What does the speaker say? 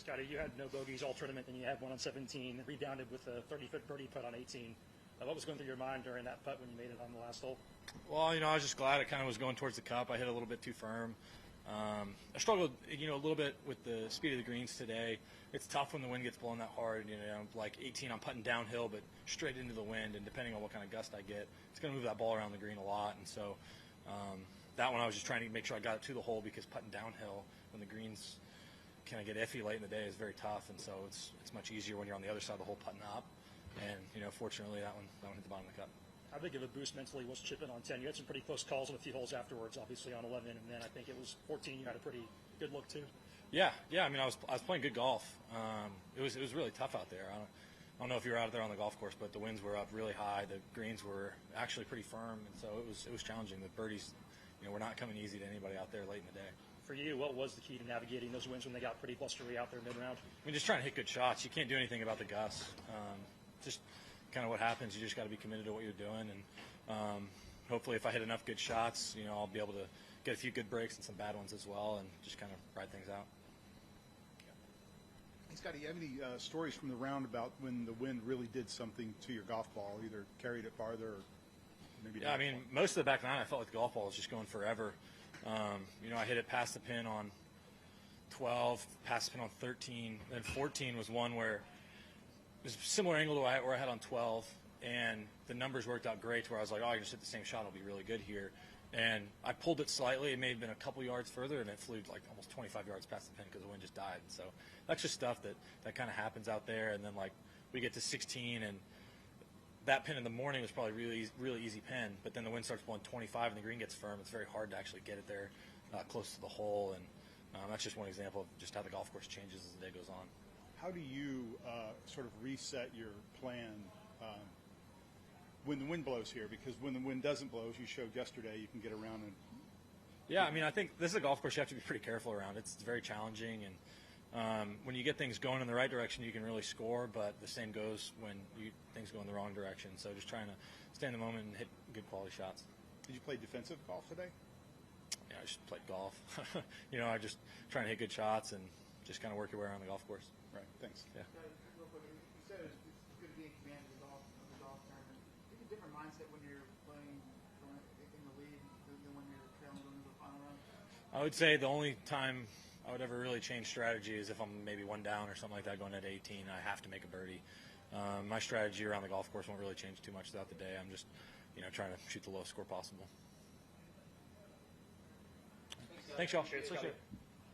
Scottie, you had no bogeys all tournament, and you had one on 17, rebounded with a 30-foot birdie putt on 18. What was going through your mind during that putt when you made it on the last hole? Well, you know, I was just glad it kind of was going towards the cup. I hit a little bit too firm. I struggled, you know, a little bit with the speed of the greens today. It's tough when the wind gets blowing that hard. You know, like 18, I'm putting downhill, but straight into the wind, and depending on what kind of gust I get, it's going to move that ball around the green a lot. And so that one I was just trying to make sure I got it to the hole, because putting downhill when the greens kind of get iffy late in the day is very tough. And so it's much easier when you're on the other side of the hole putting up. And, you know, fortunately that one hit the bottom of the cup. How big of a boost mentally was chipping on 10? You had some pretty close calls on a few holes afterwards, obviously on 11, and then I think it was 14. You had a pretty good look too. Yeah. I mean, I was playing good golf. It was really tough out there. I don't know if you were out there on the golf course, but the winds were up really high. The greens were actually pretty firm, and so it was challenging. The birdies, you know, were not coming easy to anybody out there late in the day. For you, what was the key to navigating those winds when they got pretty blustery out there mid-round? I mean, just trying to hit good shots. You can't do anything about the gusts. Just kind of what happens. You just got to be committed to what you're doing, and hopefully if I hit enough good shots, you know, I'll be able to get a few good breaks and some bad ones as well, and just kind of ride things out. Hey, Scottie, you have any stories from the round about when the wind really did something to your golf ball, either carried it farther or maybe? Yeah, I mean, most of the back nine, I felt like the golf ball was just going forever. You know, I hit it past the pin on 12, past the pin on 13, then 14 was one where it was a similar angle to where I had on 12, and the numbers worked out great to where I was like, oh, I can just hit the same shot, it'll be really good here. And I pulled it slightly. It may have been a couple yards further, and it flew like almost 25 yards past the pin because the wind just died. So that's just stuff that kind of happens out there. And then, like, we get to 16, and that pin in the morning was probably really easy pin, but then the wind starts blowing 25 and the green gets firm. It's very hard to actually get it there close to the hole, and that's just one example of just how the golf course changes as the day goes on. How do you sort of reset your plan when the wind blows here? Because when the wind doesn't blow, as you showed yesterday, you can get around and... Yeah, I mean, I think this is a golf course you have to be pretty careful around. It's very challenging, and when you get things going in the right direction, you can really score, but the same goes when things go in the wrong direction. So just trying to stay in the moment and hit good quality shots. Did you play defensive golf today? Yeah, I just played golf. You know, I just trying to hit good shots and just kind of work your way around the golf course. Right, thanks. Yeah. Real quick, you said it's good to be in command of the golf tournament. Do you have a different mindset when you're playing in the lead than when you're trailing going into the final round? I would say the only time I would ever really change strategy is if I'm maybe one down or something like that going into 18. I have to make a birdie. My strategy around the golf course won't really change too much throughout the day. I'm just, you know, trying to shoot the lowest score possible. Thanks, y'all. Appreciate it.